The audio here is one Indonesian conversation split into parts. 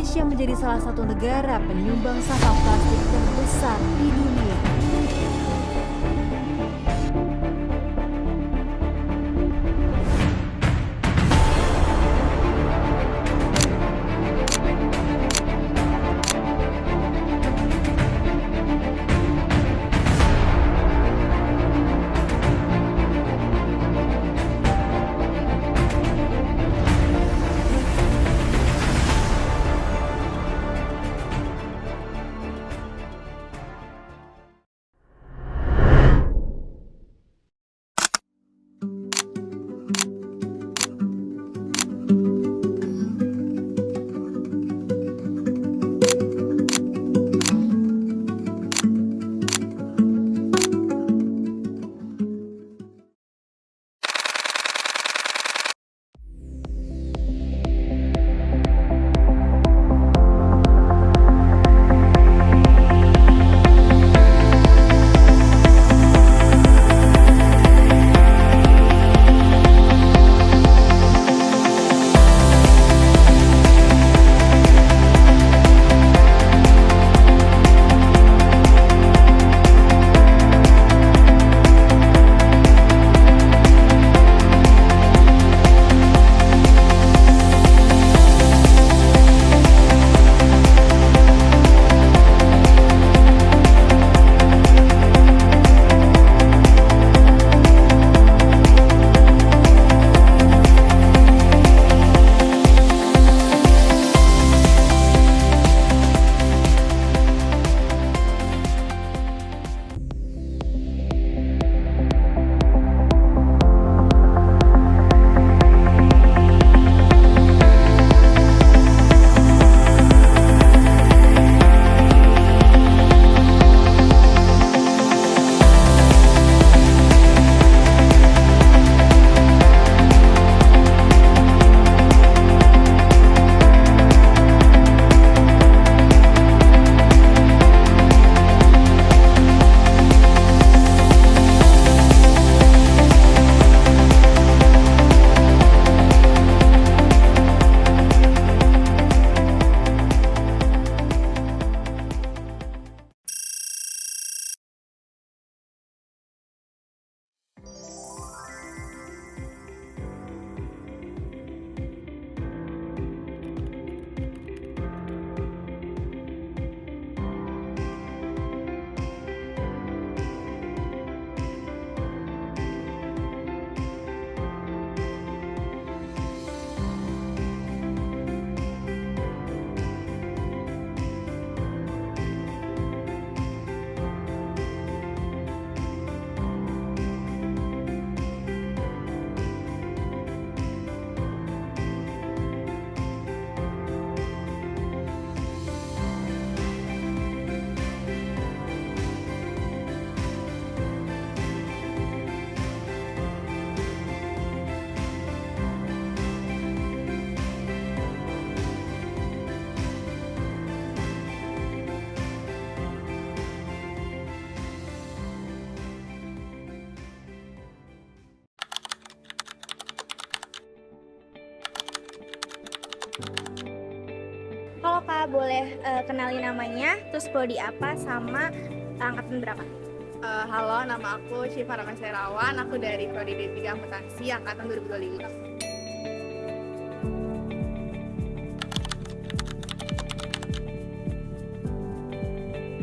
Indonesia menjadi salah satu negara penyumbang sampah plastik terbesar di dunia. Halo Kak, boleh kenalin namanya, terus prodi apa, sama angkatan berapa? Halo, nama aku Syifa Ramaserawan. Aku dari Prodi D3 Akuntansi angkatan 2025.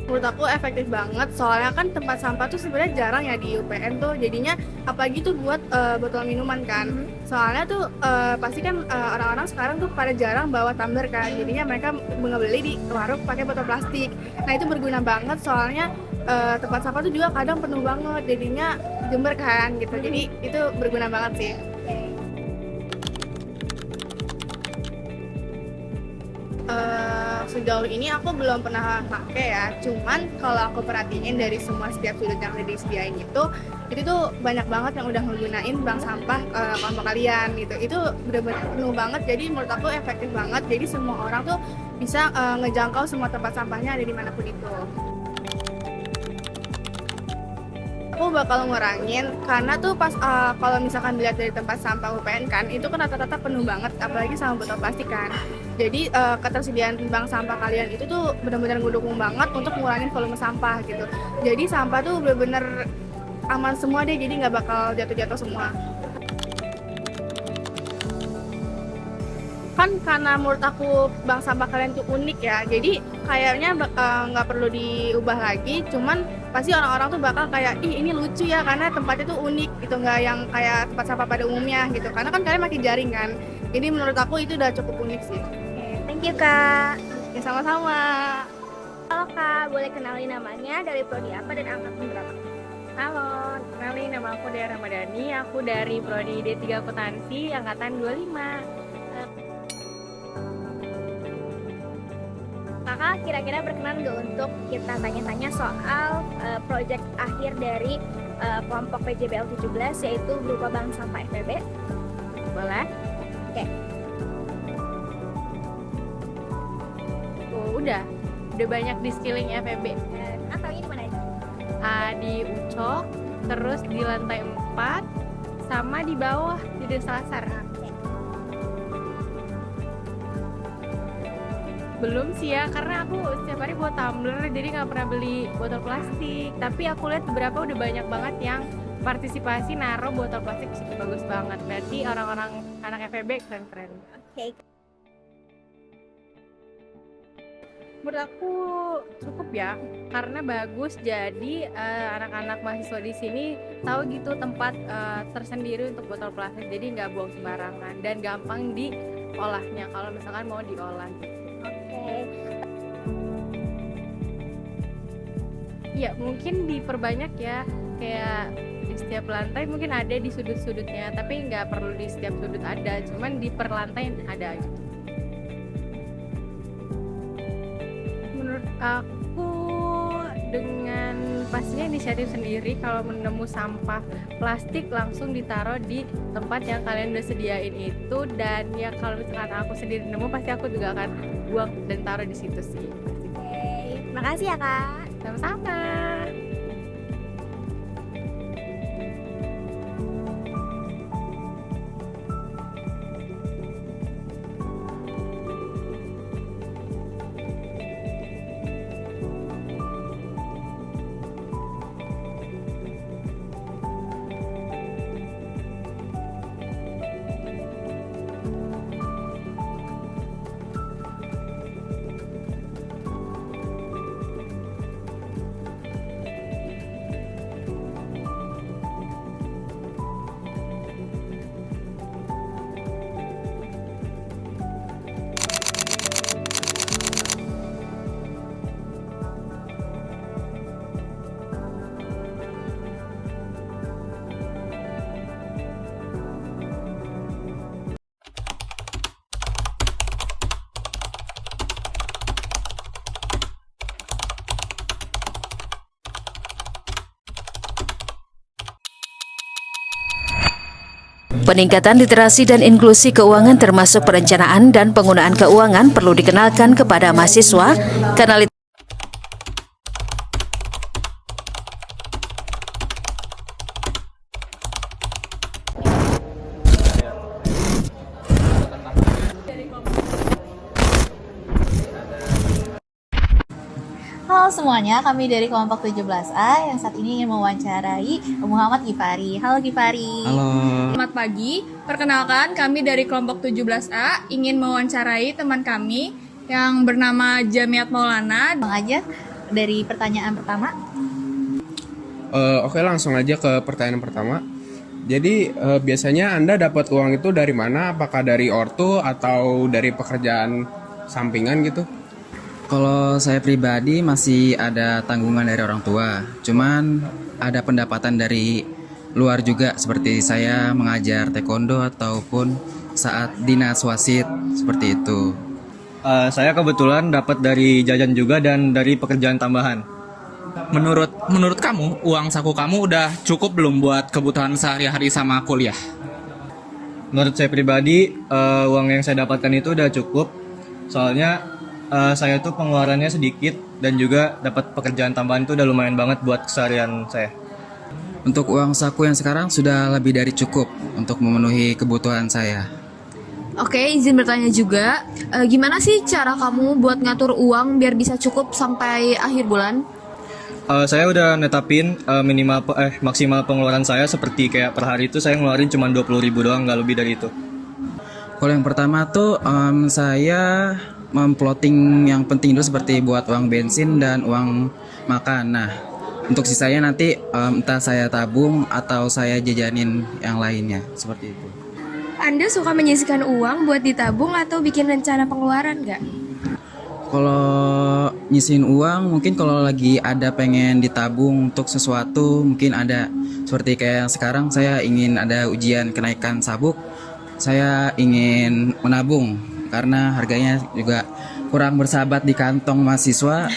Menurut aku efektif banget, soalnya kan tempat sampah tuh sebenarnya jarang ya di UPN tuh, jadinya apalagi tuh buat botol minuman kan. Soalnya tuh pasti kan orang-orang sekarang tuh pada jarang bawa tumbler kan, jadinya mereka ngebeli di warung pakai botol plastik. Nah itu berguna banget, soalnya tempat sampah tuh juga kadang penuh banget, jadinya jember kan gitu. Jadi itu berguna banget sih. Sejauh ini aku belum pernah pakai ya, cuman kalau aku perhatiin dari semua setiap sudut yang udah disediain itu tuh banyak banget yang udah menggunain bank sampah kelompok kalian gitu. Itu bener-bener penuh banget, jadi menurut aku efektif banget. Jadi semua orang tuh bisa ngejangkau semua tempat sampahnya ada dimanapun itu. Aku bakal ngurangin karena tuh pas kalau misalkan dilihat dari tempat sampah UPN kan itu kan rata-rata penuh banget, apalagi sama botol plastik kan. Jadi ketersediaan bank sampah kalian itu tuh benar-benar ngedukung banget untuk ngurangin volume sampah gitu. Jadi sampah tuh benar-benar aman semua deh, jadi nggak bakal jatuh-jatuh semua. Kan karena menurut aku bank sampah kalian tuh unik ya, jadi kayaknya nggak perlu diubah lagi, cuman pasti orang-orang tuh bakal kayak, ih ini lucu ya karena tempatnya tuh unik gitu, nggak yang kayak tempat sampah pada umumnya gitu, karena kan kalian pakai jaring kan. Jadi menurut aku itu udah cukup unik sih. Oke, thank you Kak. Ya sama-sama. Halo Kak, boleh kenalin namanya, dari prodi apa dan angkatan berapa? Halo, kenalin nama aku Dea Ramadhani, aku dari Prodi D3 Akuntansi, angkatan 25. Kakak kira-kira berkenan nggak untuk kita tanya-tanya soal proyek akhir dari kelompok PJBL 17 yaitu berupa bank sampah FEB? Boleh? Oke. Oh, udah banyak di skilling FEB. Atau ini mana aja? Di Ucok, terus di lantai 4, sama di bawah di Desa Lasar. Oke. Belum sih ya, karena aku setiap hari buat tumbler, jadi nggak pernah beli botol plastik. Tapi aku lihat beberapa udah banyak banget yang partisipasi naruh botol plastik, situ bagus banget. Berarti orang-orang anak FEB keren-keren. Oke. Menurut aku cukup ya, karena bagus. Jadi anak-anak mahasiswa di sini tahu gitu tempat tersendiri untuk botol plastik, jadi nggak buang sembarangan dan gampang diolahnya kalau misalkan mau diolah. Oke. Ya mungkin diperbanyak ya, kayak di setiap lantai mungkin ada di sudut-sudutnya, tapi nggak perlu di setiap sudut ada, cuman di per lantai ada gitu. Menurut aku dengan pastinya inisiatif sendiri, kalau menemu sampah plastik langsung ditaruh di tempat yang kalian udah sediain itu, dan ya kalau misalkan aku sendiri nemu pasti aku juga akan buang dan taruh di situ sih. Oke. Makasih ya Kak. Sama-sama. Peningkatan literasi dan inklusi keuangan termasuk perencanaan dan penggunaan keuangan perlu dikenalkan kepada mahasiswa karena Halo semuanya, kami dari kelompok 17A yang saat ini ingin mewawancarai Muhammad Gifari. Halo Gifari. Halo. Selamat pagi. Perkenalkan, kami dari kelompok 17A ingin mewawancarai teman kami yang bernama Jamiat Maulana. Bang aja dari pertanyaan pertama. Oke, langsung aja ke pertanyaan pertama. Jadi biasanya Anda dapat uang itu dari mana? Apakah dari ortu atau dari pekerjaan sampingan gitu? Kalau saya pribadi masih ada tanggungan dari orang tua, cuman ada pendapatan dari luar juga, seperti saya mengajar taekwondo ataupun saat dinas wasit, seperti itu. Saya kebetulan dapat dari jajan juga dan dari pekerjaan tambahan. Menurut kamu, uang saku kamu udah cukup belum buat kebutuhan sehari-hari sama kuliah? Menurut saya pribadi, uang yang saya dapatkan itu udah cukup. Soalnya saya tuh pengeluarannya sedikit dan juga dapat pekerjaan tambahan itu udah lumayan banget buat keseharian saya. Untuk uang saku yang sekarang sudah lebih dari cukup untuk memenuhi kebutuhan saya. Oke, izin bertanya juga, gimana sih cara kamu buat ngatur uang biar bisa cukup sampai akhir bulan? Saya udah netapin maksimal pengeluaran saya, seperti kayak per hari itu saya ngeluarin cuma 20.000 doang, nggak lebih dari itu. Kalau yang pertama tuh saya memplotting yang penting dulu seperti buat uang bensin dan uang makan. Nah, untuk sisanya nanti entah saya tabung atau saya jajanin yang lainnya, seperti itu. Anda suka menyisihkan uang buat ditabung atau bikin rencana pengeluaran nggak? Kalau nyisihin uang mungkin kalau lagi ada pengen ditabung untuk sesuatu, mungkin ada seperti kayak sekarang saya ingin ada ujian kenaikan sabuk, saya ingin menabung karena harganya juga kurang bersahabat di kantong mahasiswa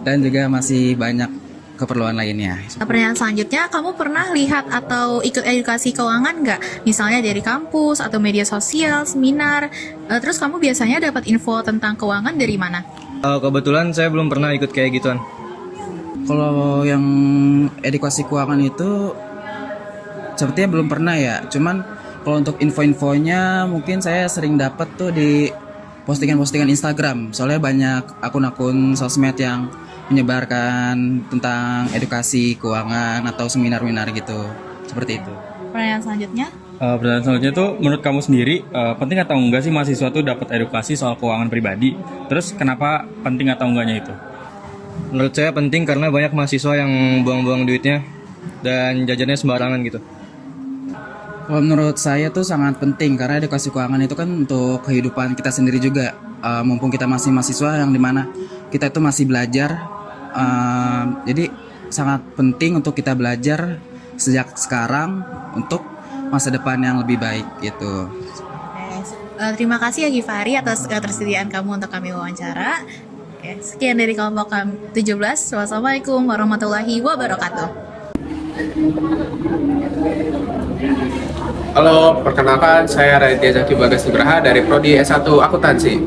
dan juga masih banyak keperluan lainnya. Pertanyaan selanjutnya, kamu pernah lihat atau ikut edukasi keuangan nggak? Misalnya dari kampus atau media sosial, seminar. Terus kamu biasanya dapat info tentang keuangan dari mana? Kebetulan saya belum pernah ikut kayak gituan. Kalau yang edukasi keuangan itu sepertinya belum pernah ya. Cuman kalau untuk info-infonya mungkin saya sering dapat tuh di postingan-postingan Instagram. Soalnya banyak akun-akun sosmed yang menyebarkan tentang edukasi keuangan atau seminar-seminar gitu. Seperti itu. Pertanyaan selanjutnya. Pertanyaan selanjutnya tuh, menurut kamu sendiri penting atau enggak sih mahasiswa tuh dapat edukasi soal keuangan pribadi? Terus kenapa penting atau enggaknya itu? Menurut saya penting karena banyak mahasiswa yang buang-buang duitnya dan jajannya sembarangan gitu. Kalau menurut saya tuh sangat penting karena edukasi keuangan itu kan untuk kehidupan kita sendiri juga. Mumpung kita masih mahasiswa yang dimana kita itu masih belajar, jadi sangat penting untuk kita belajar sejak sekarang untuk masa depan yang lebih baik gitu. Terima kasih ya Gifari atas ketersediaan kamu untuk kami wawancara. Oke, sekian dari kelompok 17. Wassalamualaikum warahmatullahi wabarakatuh. Halo, perkenalkan saya Raditya Zaki Bagas Nugraha dari Prodi S1 Akuntansi.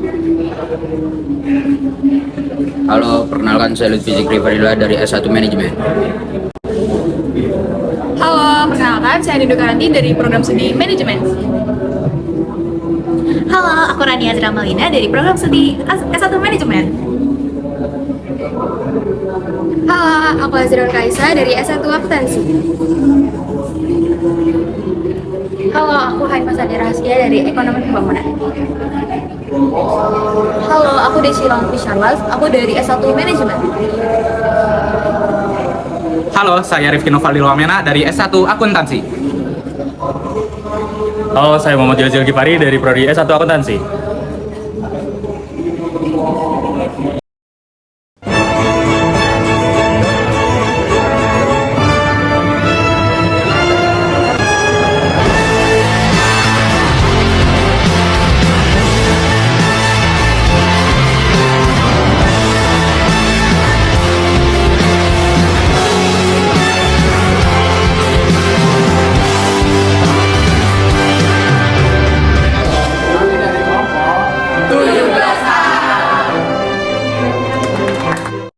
Halo, perkenalkan saya Lutfi Zikri Fadila dari S1 Manajemen. Halo, perkenalkan saya Nido Karanti dari program studi manajemen. Halo, aku Rania Azra Malina dari program studi S1 Manajemen. Halo, aku Azrul Kaisa dari S1 Akuntansi. Halo, aku Haifah Sani Rahasya dari Ekonomi Pembangunan. Halo, aku Desi Langfi Syarlas, aku dari S1 Manajemen. Halo, saya Rifki Novaldi Wamena dari S1 Akuntansi. Halo, saya Muhammad Jazil Gifari dari Prodi S1 Akuntansi.